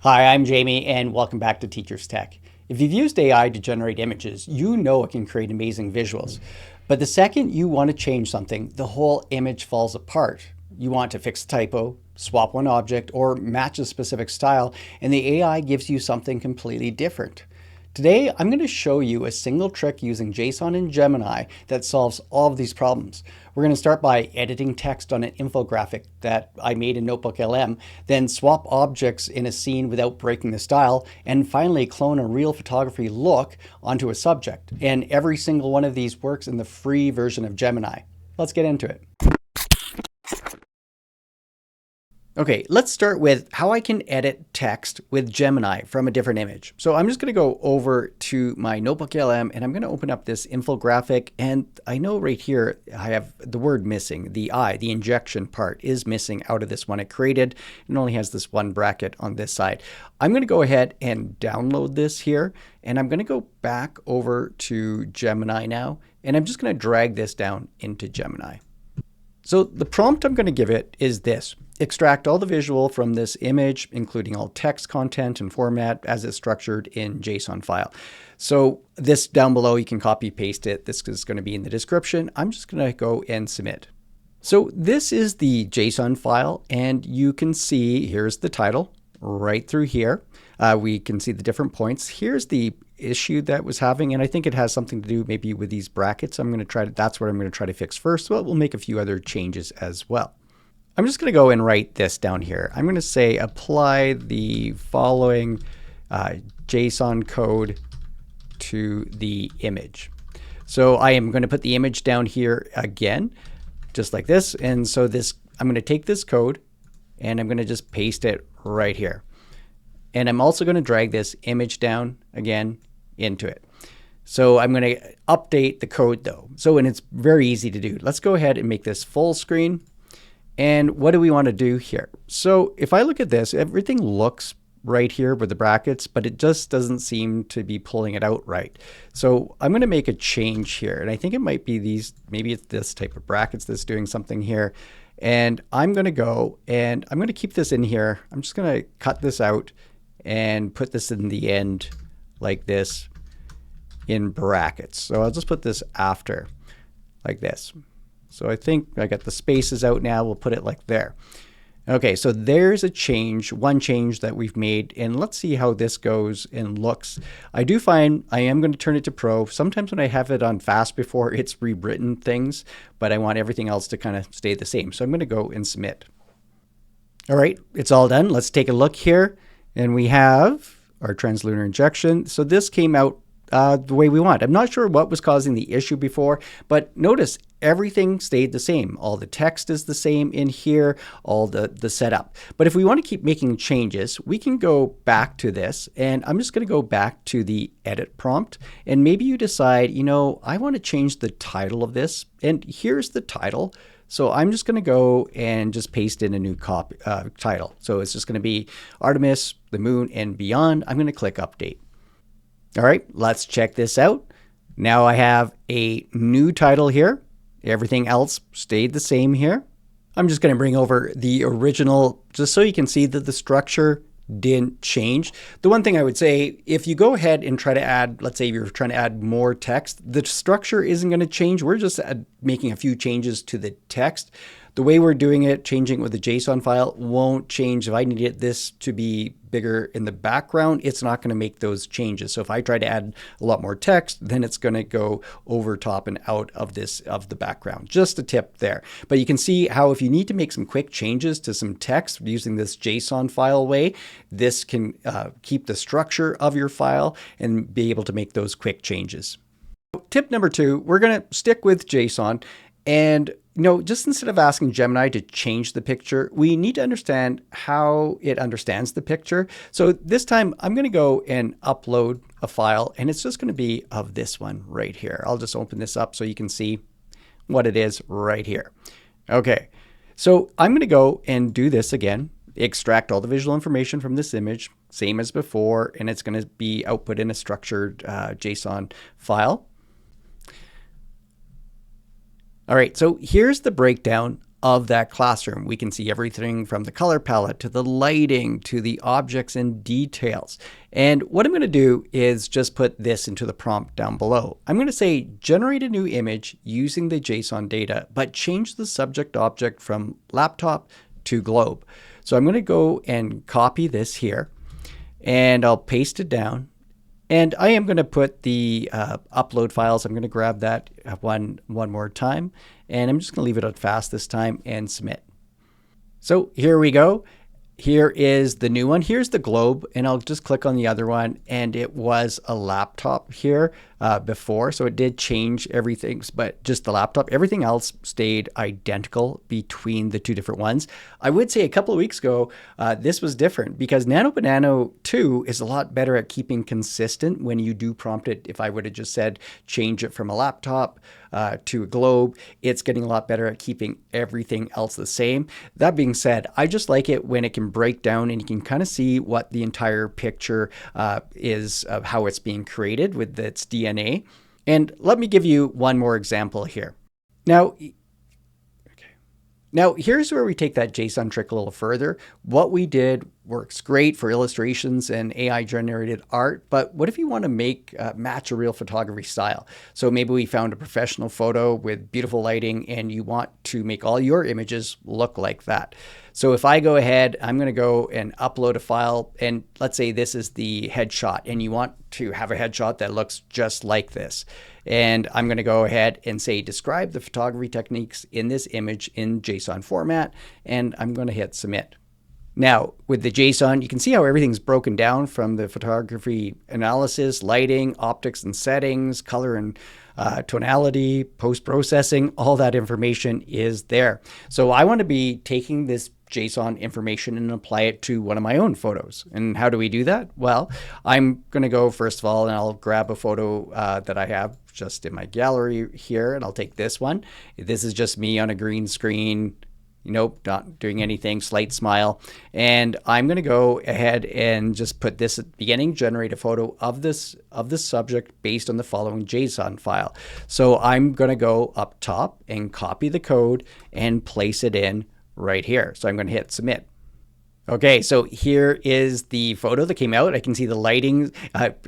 Hi, I'm Jamie, and welcome back to Teachers Tech. If you've used AI to generate images, you know it can create amazing visuals. But the second you want to change something, the whole image falls apart. You want to fix a typo, swap one object, or match a specific style, and the AI gives you something completely different. Today, I'm going to show you a single trick using JSON and Gemini that solves all of these problems. We're going to start by editing text on an infographic that I made in Notebook LM, then swap objects in a scene without breaking the style, and finally clone a real photography look onto a subject. And every single one of these works in the free version of Gemini. Let's get into it. Okay, let's start with how I can edit text with Gemini from a different image. So I'm just going to go over to my Notebook LM and I'm going to open up this infographic. And I know right here I have the word missing. The injection part is missing out of this one I created. It only has this one bracket on this side. I'm going to go ahead and download this here. And I'm going to go back over to Gemini now. And I'm just going to drag this down into Gemini. So the prompt I'm going to give it is this. Extract all the visual from this image, including all text content and format as it's structured in JSON file. So this down below, you can copy paste it. This is going to be in the description. I'm just going to go and submit. So this is the JSON file, and you can see here's the title right through here. We can see the different points. Here's the issue that was having, and I think it has something to do maybe with these brackets. That's what I'm going to try to fix first. Well, we'll make a few other changes as well. I'm just going to go and write this down here. I'm going to say apply the following JSON code to the image. So I am going to put the image down here again, just like this. And so I'm going to take this code and I'm going to just paste it right here. And I'm also going to drag this image down again into it. So I'm going to update the code though. And it's very easy to do. Let's go ahead and make this full screen. And what do we want to do here? So if I look at this, everything looks right here with the brackets, but it just doesn't seem to be pulling it out right. So I'm going to make a change here. And I think it might be maybe it's this type of brackets that's doing something here. And I'm going to go and I'm going to keep this in here. I'm just going to cut this out and put this in the end like this in brackets. So I'll just put this after like this. So I think I got the spaces out now. We'll put it like there. Okay, so there's a change, one change that we've made, and let's see how this goes and looks. I do find I am going to turn it to Pro. Sometimes when I have it on fast before, it's rewritten things, but I want everything else to kind of stay the same. So I'm going to go and submit. All right, it's all done. Let's take a look here, and we have our translunar injection. So this came out the way we want. I'm not sure what was causing the issue before, but notice everything stayed the same. All the text is the same in here, all the setup. But if we want to keep making changes, we can go back to this, and I'm just going to go back to the edit prompt, and maybe you decide, I want to change the title of this, and here's the title. So I'm just going to go and just paste in a new title. So it's just going to be Artemis, the Moon, and Beyond. I'm going to click Update. All right, let's check this out. Now I have a new title here. Everything else stayed the same here. I'm just going to bring over the original just so you can see that the structure didn't change. The one thing I would say, if you go ahead and try to add, let's say you're trying to add more text, the structure isn't going to change. We're just making a few changes to the text. The way we're doing it, changing it with the JSON file, won't change. If I needed this to be bigger in the background, it's not going to make those changes. So if I try to add a lot more text, then it's going to go over top and out of the background. Just a tip there. But you can see how if you need to make some quick changes to some text using this JSON file way, this can keep the structure of your file and be able to make those quick changes. Tip number 2, we're going to stick with JSON. And just instead of asking Gemini to change the picture, we need to understand how it understands the picture. So this time I'm going to go and upload a file, and it's just going to be of this one right here. I'll just open this up so you can see what it is right here. Okay, so I'm going to go and do this again, extract all the visual information from this image, same as before, and it's going to be output in a structured JSON file. All right, so here's the breakdown of that classroom. We can see everything from the color palette to the lighting to the objects and details. And what I'm going to do is just put this into the prompt down below. I'm going to say generate a new image using the JSON data, but change the subject object from laptop to globe. So I'm going to go and copy this here and I'll paste it down. And I am going to put the upload files. I'm going to grab that one more time. And I'm just going to leave it on fast this time and submit. So here we go. Here is the new one. Here's the globe, and I'll just click on the other one, and it was a laptop here before, so it did change everything, but just the laptop. Everything else stayed identical between the two different ones. I would say a couple of weeks ago, this was different because Nano Banana 2 is a lot better at keeping consistent when you do prompt it. If I would have just said change it from a laptop to a globe, it's getting a lot better at keeping everything else the same. That being said, I just like it when it can break down and you can kind of see what the entire picture is of how it's being created with its DNA. And let me give you one more example here. Now, here's where we take that JSON trick a little further. What we did works great for illustrations and AI generated art, but what if you want to match a real photography style? So maybe we found a professional photo with beautiful lighting and you want to make all your images look like that. So if I go ahead, I'm going to go and upload a file, and let's say this is the headshot and you want to have a headshot that looks just like this. And I'm going to go ahead and say, describe the photography techniques in this image in JSON format, and I'm going to hit submit. Now, with the JSON, you can see how everything's broken down from the photography analysis, lighting, optics and settings, color and tonality, post-processing, all that information is there. So I want to be taking this JSON information and apply it to one of my own photos. And how do we do that? Well, I'm going to go first of all, and I'll grab a photo that I have just in my gallery here, and I'll take this one. This is just me on a green screen. Nope, not doing anything, slight smile. And I'm going to go ahead and just put this at the beginning, generate a photo of this subject based on the following JSON file. So I'm going to go up top and copy the code and place it in right here. So I'm going to hit submit. Okay, so here is the photo that came out. I can see the lighting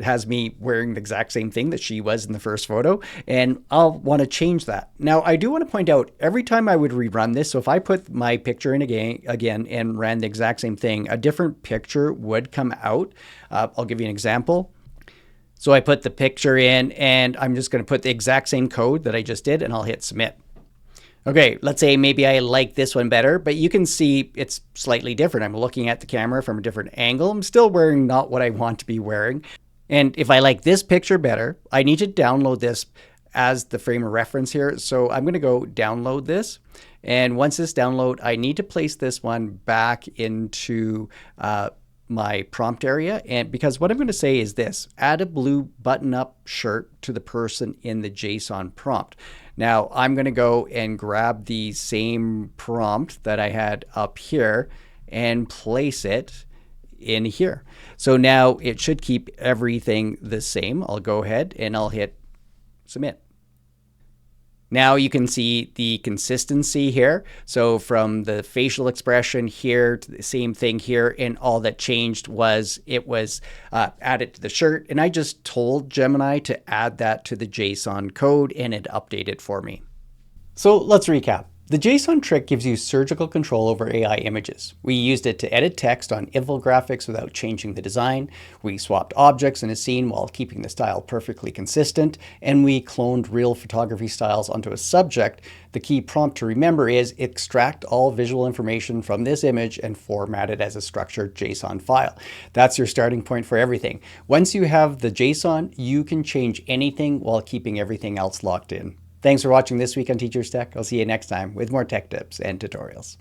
has me wearing the exact same thing that she was in the first photo, and I'll want to change that. Now, I do want to point out, every time I would rerun this, so if I put my picture in again and ran the exact same thing, a different picture would come out. I'll give you an example. So I put the picture in, and I'm just going to put the exact same code that I just did, and I'll hit submit. Okay, let's say maybe I like this one better, but you can see it's slightly different. I'm looking at the camera from a different angle. I'm still wearing not what I want to be wearing. And if I like this picture better, I need to download this as the frame of reference here. So I'm going to go download this. And once this download, I need to place this one back into my prompt area. And because what I'm going to say is this: add a blue button-up shirt to the person in the JSON prompt. Now I'm going to go and grab the same prompt that I had up here and place it in here. So now it should keep everything the same. I'll go ahead and I'll hit submit. Now you can see the consistency here. So from the facial expression here to the same thing here, and all that changed was it was added to the shirt. And I just told Gemini to add that to the JSON code, and it updated for me. So let's recap. The JSON trick gives you surgical control over AI images. We used it to edit text on infographics without changing the design. We swapped objects in a scene while keeping the style perfectly consistent. And we cloned real photography styles onto a subject. The key prompt to remember is extract all visual information from this image and format it as a structured JSON file. That's your starting point for everything. Once you have the JSON, you can change anything while keeping everything else locked in. Thanks for watching This Week on Teachers Tech. I'll see you next time with more tech tips and tutorials.